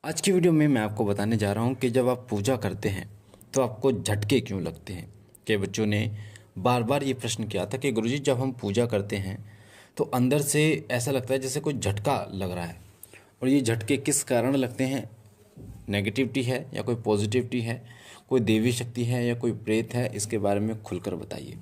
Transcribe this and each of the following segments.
आज की वीडियो में मैं आपको बताने जा रहा हूँ कि जब आप पूजा करते हैं तो आपको झटके क्यों लगते हैं। कई बच्चों ने बार बार ये प्रश्न किया था कि गुरुजी जब हम पूजा करते हैं तो अंदर से ऐसा लगता है जैसे कोई झटका लग रहा है, और ये झटके किस कारण लगते हैं। नेगेटिविटी है या कोई पॉजिटिविटी है, कोई देवी शक्ति है या कोई प्रेत है, इसके बारे में खुलकर बताइए।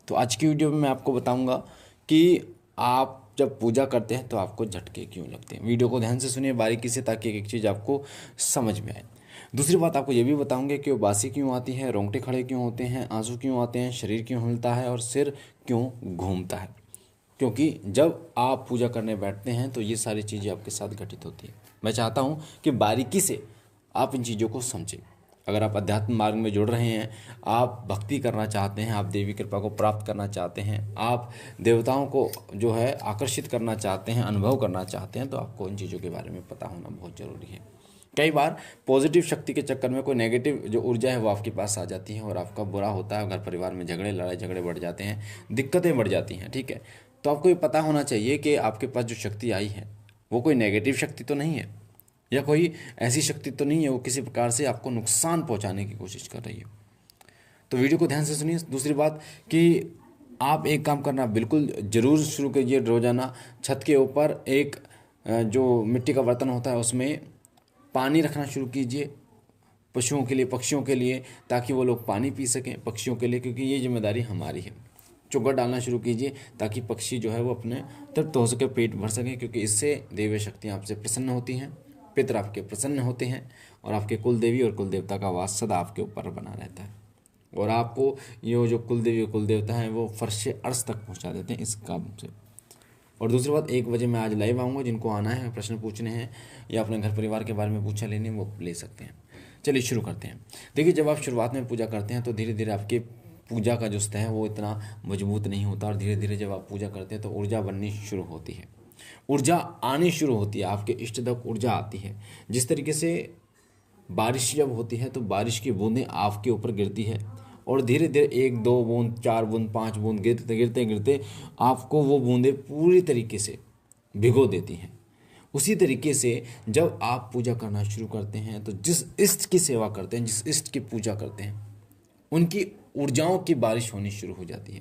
तो आज की वीडियो में मैं आपको बताऊंगा कि आप जब पूजा करते हैं तो आपको झटके क्यों लगते हैं। वीडियो को ध्यान से सुनिए बारीकी से, ताकि एक एक चीज़ आपको समझ में आए। दूसरी बात आपको ये भी बताऊंगे कि उबासी क्यों आती है, रोंगटे खड़े क्यों होते हैं, आंसू क्यों आते हैं, शरीर क्यों हिलता है और सिर क्यों घूमता है। क्योंकि जब आप पूजा करने बैठते हैं तो ये सारी चीज़ें आपके साथ घटित होती हैं। मैं चाहता हूँ कि बारीकी से आप इन चीज़ों को समझें। अगर आप अध्यात्म मार्ग में जुड़ रहे हैं, आप भक्ति करना चाहते हैं, आप देवी कृपा को प्राप्त करना चाहते हैं, आप देवताओं को जो है आकर्षित करना चाहते हैं, अनुभव करना चाहते हैं, तो आपको इन चीज़ों के बारे में पता होना बहुत ज़रूरी है। कई बार पॉजिटिव शक्ति के चक्कर में कोई नेगेटिव जो ऊर्जा है वो आपके पास आ जाती है और आपका बुरा होता है। घर परिवार में झगड़े, लड़ाई झगड़े बढ़ जाते हैं, दिक्कतें बढ़ जाती हैं। ठीक है, तो आपको ये पता होना चाहिए कि आपके पास जो शक्ति आई है वो कोई नेगेटिव शक्ति तो नहीं है, या कोई ऐसी शक्ति तो नहीं है वो किसी प्रकार से आपको नुकसान पहुंचाने की कोशिश कर रही है। तो वीडियो को ध्यान से सुनिए। दूसरी बात कि आप एक काम करना बिल्कुल ज़रूर शुरू कीजिए। रोज़ाना छत के ऊपर एक जो मिट्टी का बर्तन होता है उसमें पानी रखना शुरू कीजिए, पशुओं के लिए, पक्षियों के लिए, ताकि वो लोग पानी पी सकें। पक्षियों के लिए, क्योंकि ये जिम्मेदारी हमारी है। चुग्गा डालना शुरू कीजिए ताकि पक्षी जो है वो अपने तृप्त हो सके, पेट भर सकें, क्योंकि इससे देवी शक्तियाँ आपसे प्रसन्न होती हैं, पितर आपके प्रसन्न होते हैं, और आपके कुल देवी और कुल देवता का वास सदा आपके ऊपर बना रहता है। और आपको ये जो कुल देवी और कुल देवता हैं वो फर्श अर्श तक पहुँचा देते हैं इस काम से। और दूसरी बात, 1 बजे मैं आज लाइव आऊँगा। जिनको आना है, प्रश्न पूछने हैं या अपने घर परिवार के बारे में पूछा लेने, वो ले सकते हैं। चलिए शुरू करते हैं। देखिए, जब आप शुरुआत में पूजा करते हैं तो धीरे धीरे आपके पूजा का जो स्तर है वो इतना मजबूत नहीं होता, और धीरे धीरे जब आप पूजा करते हैं तो ऊर्जा बननी शुरू होती है, ऊर्जा आनी शुरू होती है, आपके इष्ट तक ऊर्जा आती है। जिस तरीके से बारिश जब होती है तो बारिश की बूंदें आपके ऊपर गिरती है, और धीरे धीरे 1 2 बूंद, 4 बूंद, 5 बूंद गिरते गिरते गिरते आपको वो बूंदें पूरी तरीके से भिगो देती हैं। उसी तरीके से जब आप पूजा करना शुरू करते हैं तो जिस इष्ट की सेवा करते हैं, जिस इष्ट की पूजा करते हैं, उनकी ऊर्जाओं की बारिश होनी शुरू हो जाती है।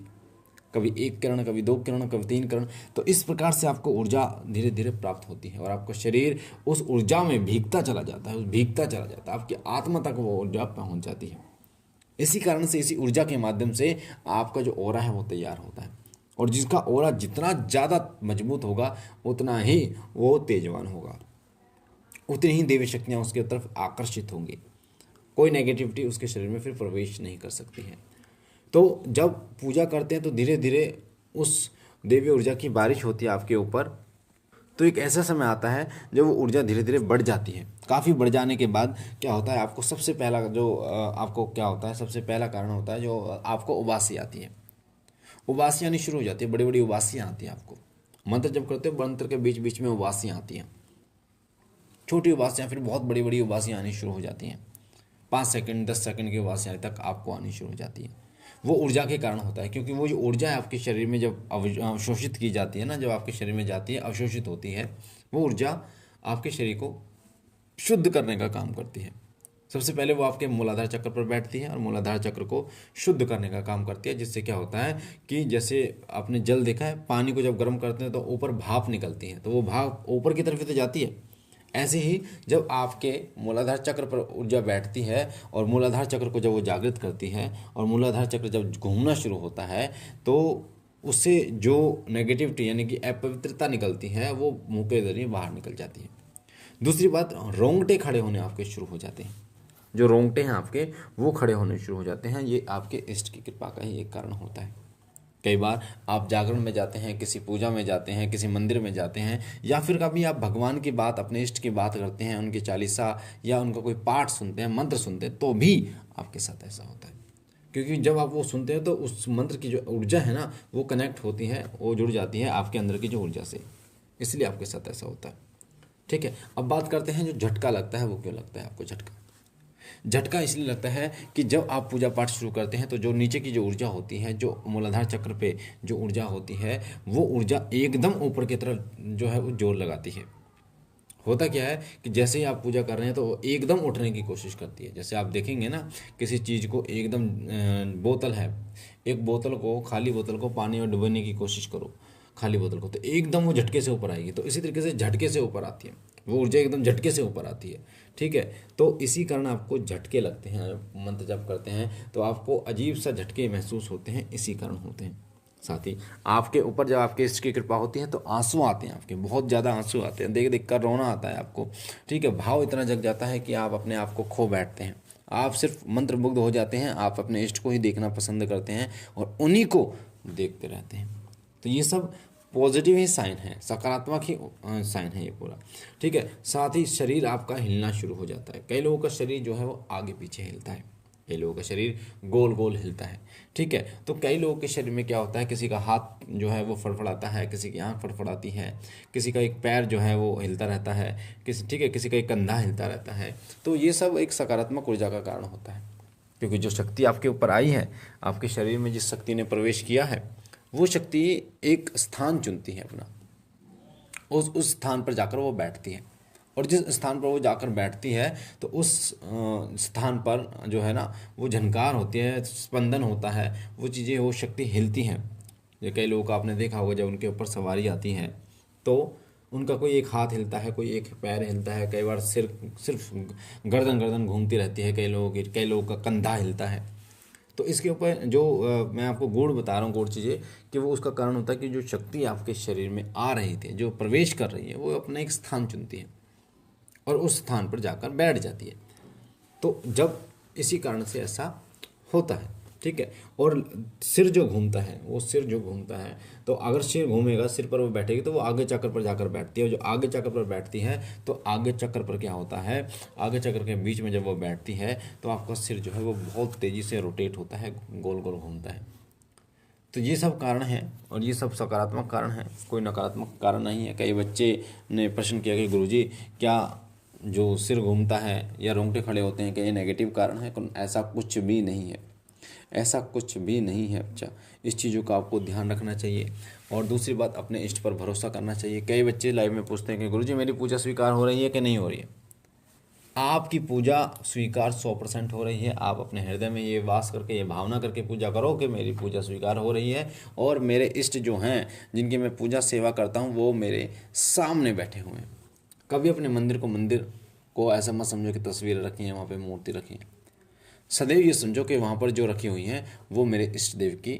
कभी 1 किरण, कभी 2 किरण, कभी 3 किरण। तो इस प्रकार से आपको ऊर्जा धीरे धीरे प्राप्त होती है और आपका शरीर उस ऊर्जा में भीगता चला जाता है, भीगता चला जाता है, आपकी आत्मा तक वो ऊर्जा पहुंच जाती है। इसी कारण से इसी ऊर्जा के माध्यम से आपका जो ओरा है वो तैयार होता है, और जिसका ओरा जितना ज़्यादा मजबूत होगा उतना ही वो तेजवान होगा, उतनी ही देवी शक्तियाँ उसके तरफ आकर्षित होंगी। कोई नेगेटिविटी उसके शरीर में फिर प्रवेश नहीं कर सकती है। तो जब पूजा करते हैं तो धीरे धीरे उस देवी ऊर्जा की बारिश होती है आपके ऊपर। तो एक ऐसा समय आता है जब वो ऊर्जा धीरे धीरे बढ़ जाती है। काफ़ी बढ़ जाने के बाद क्या होता है, आपको सबसे पहला जो आपको क्या होता है, सबसे पहला कारण होता है जो आपको उबासी आती है। उबासी आनी शुरू हो जाती है, बड़ी बड़ी उबासियाँ आती हैं आपको। मंत्र जब करते हो, मंत्र के बीच बीच में उबासियाँ आती हैं, छोटी उबासियाँ, फिर बहुत बड़ी बड़ी उबासियाँ आनी शुरू हो जाती हैं। 5 सेकंड, 10 सेकंड की उबासियाँ तक आपको आनी शुरू हो जाती हैं। वो ऊर्जा के कारण होता है, क्योंकि वो जो ऊर्जा है आपके शरीर में जब अवशोषित की जाती है ना, जब आपके शरीर में जाती है, अवशोषित होती है, वो ऊर्जा आपके शरीर को शुद्ध करने का काम करती है। सबसे पहले वो आपके मूलाधार चक्र पर बैठती है और मूलाधार चक्र को शुद्ध करने का काम करती है, जिससे क्या होता है कि जैसे आपने जल देखा है, पानी को जब गर्म करते हैं तो ऊपर भाप निकलती है, तो वो भाप ऊपर की तरफ ही तो जाती है। ऐसे ही जब आपके मूलाधार चक्र पर ऊर्जा बैठती है और मूलाधार चक्र को जब वो जागृत करती है और मूलाधार चक्र जब घूमना शुरू होता है, तो उससे जो नेगेटिविटी यानी कि अपवित्रता निकलती है वो मुंह के जरिए बाहर निकल जाती है। दूसरी बात, रोंगटे खड़े होने आपके शुरू हो जाते हैं। जो रोंगटे हैं आपके वो खड़े होने शुरू हो जाते हैं, ये आपके इष्ट की कृपा का ही एक कारण होता है। कई बार आप जागरण में जाते हैं, किसी पूजा में जाते हैं, किसी मंदिर में जाते हैं, या फिर कभी आप भगवान की बात, अपने इष्ट की बात करते हैं, उनकी चालीसा या उनका कोई पाठ सुनते हैं, मंत्र सुनते हैं, तो भी आपके साथ ऐसा होता है। क्योंकि जब आप वो सुनते हैं तो उस मंत्र की जो ऊर्जा है ना वो कनेक्ट होती है, वो जुड़ जाती है आपके अंदर की जो ऊर्जा से, इसलिए आपके साथ ऐसा होता है। ठीक है, अब बात करते हैं जो झटका लगता है वो क्यों लगता है आपको झटका। झटका इसलिए लगता है कि जब आप पूजा पाठ शुरू करते हैं तो जो नीचे की जो ऊर्जा होती है, जो मूलाधार चक्र पे जो ऊर्जा होती है, वो ऊर्जा एकदम ऊपर की तरफ जो है वो जोर लगाती है, होता क्या है कि जैसे ही आप पूजा कर रहे हैं तो वो एकदम उठने की कोशिश करती है। जैसे आप देखेंगे ना, किसी चीज़ को एकदम बोतल है, एक बोतल को, खाली बोतल को पानी में डुबोने की कोशिश करो, खाली बोतल को, तो एकदम वो झटके से ऊपर आएगी। तो इसी तरीके से झटके से ऊपर आती है वो ऊर्जा, एकदम झटके से ऊपर आती है। ठीक है, तो इसी कारण आपको झटके लगते हैं, मंत्र जप करते हैं तो आपको अजीब सा झटके महसूस होते हैं, इसी कारण होते हैं। साथ ही आपके ऊपर जब आपके इष्ट की कृपा होती है तो आंसू आते हैं, आपके बहुत ज़्यादा आंसू आते हैं, देख देख कर रोना आता है आपको। ठीक है, भाव इतना जग जाता है कि आप अपने आप को खो बैठते हैं, आप सिर्फ मंत्रमुग्ध हो जाते हैं, आप अपने इष्ट को ही देखना पसंद करते हैं और उन्हीं को देखते रहते हैं। तो ये सब पॉजिटिव ही साइन है, सकारात्मक ही साइन है ये पूरा। ठीक है, साथ ही शरीर आपका हिलना शुरू हो जाता है। कई लोगों का शरीर जो है वो आगे पीछे हिलता है, कई लोगों का शरीर गोल गोल हिलता है। ठीक है, तो कई लोगों के शरीर में क्या होता है, किसी का हाथ जो है वो फड़फड़ाता है, किसी की आंख फड़फड़ाती है, किसी का एक पैर जो है वो हिलता रहता है, ठीक है, किसी का एक कंधा हिलता रहता है। तो ये सब एक सकारात्मक ऊर्जा का कारण होता है, क्योंकि जो शक्ति आपके ऊपर आई है, आपके शरीर में जिस शक्ति ने प्रवेश किया है, वो शक्ति एक स्थान चुनती है अपना, उस स्थान पर जाकर वो बैठती है। और जिस स्थान पर वो जाकर बैठती है तो उस स्थान पर जो है ना वो झनकार होती है, स्पंदन होता है, वो चीज़ें, वो शक्ति हिलती हैं। ये कई लोगों का आपने देखा होगा, जब उनके ऊपर सवारी आती है तो उनका कोई एक हाथ हिलता है, कोई एक पैर हिलता है, कई बार सिर, सिर्फ गर्दन गर्दन घूमती रहती है कई लोगों की, कई लोगों का कंधा हिलता है। तो इसके ऊपर जो मैं आपको गुण बता रहा हूँ, गुण चीज़ें, कि वो उसका कारण होता है कि जो शक्ति आपके शरीर में आ रही थी, जो प्रवेश कर रही है, वो अपना एक स्थान चुनती है और उस स्थान पर जाकर बैठ जाती है। तो जब इसी कारण से ऐसा होता है। ठीक है, और सिर जो घूमता है, वो सिर जो घूमता है, तो अगर सिर घूमेगा, सिर पर वो बैठेगी तो वो आगे चक्र पर जाकर बैठती है। और जो आगे चक्र पर बैठती है तो आगे चक्र पर क्या होता है, आगे चक्र के बीच में जब वो बैठती है तो आपका सिर जो है वो बहुत तेज़ी से रोटेट होता है, गोल गोल घूमता है। तो ये सब कारण हैं और ये सब सकारात्मक कारण हैं, कोई नकारात्मक कारण नहीं है। कई बच्चे ने प्रश्न किया कि गुरुजी क्या जो सिर घूमता है या रोंगटे खड़े होते हैं, क्या ये नेगेटिव कारण है? ऐसा कुछ भी नहीं है, ऐसा कुछ भी नहीं है बच्चा। इस चीज़ों का आपको ध्यान रखना चाहिए। और दूसरी बात, अपने इष्ट पर भरोसा करना चाहिए। कई बच्चे लाइव में पूछते हैं कि गुरुजी मेरी पूजा स्वीकार हो रही है कि नहीं हो रही है? आपकी पूजा स्वीकार 100% हो रही है। आप अपने हृदय में ये वास करके, ये भावना करके पूजा करो कि मेरी पूजा स्वीकार हो रही है और मेरे इष्ट जो हैं, जिनकी मैं पूजा सेवा करता हूँ, वो मेरे सामने बैठे हुए हैं। कभी अपने मंदिर को ऐसा मत समझो कि तस्वीरें रखी हैं, वहाँ पे मूर्ति रखी है। सदैव ये समझो कि वहाँ पर जो रखी हुई हैं वो मेरे इष्ट देव की,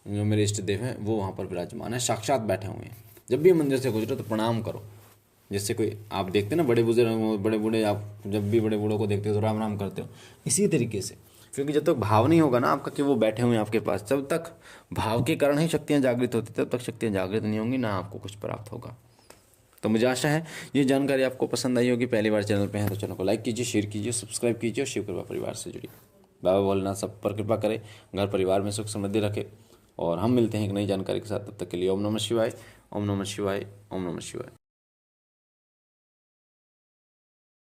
जो मेरे इष्ट देव हैं वो वहाँ पर विराजमान है, साक्षात बैठे हुए हैं। जब भी मंदिर से गुजरो तो प्रणाम करो। जैसे कोई आप देखते ना बड़े बुजुर्ग, बड़े बूढ़े, आप जब भी बड़े बूढ़ों को देखते हो तो राम राम करते हो, इसी तरीके से। क्योंकि जब तक भाव नहीं होगा ना आपका कि वो बैठे हुए हैं आपके पास, जब तक भाव के कारण ही शक्तियाँ जागृत होती, तब तक शक्तियाँ जागृत नहीं होंगी, ना आपको कुछ प्राप्त होगा। तो मुझे आशा है ये जानकारी आपको पसंद आई होगी। पहली बार चैनल पे हैं तो चैनल को लाइक कीजिए, शेयर कीजिए, सब्सक्राइब कीजिए और शिव कृपा परिवार से जुड़िए। बाबा भोलेनाथ सब पर कृपा करे, घर परिवार में सुख समृद्धि रखे। और हम मिलते हैं एक नई जानकारी के साथ, तब तक के लिए ओम नमः शिवाय, ओम नमः शिवाय, ओम नमः शिवाय।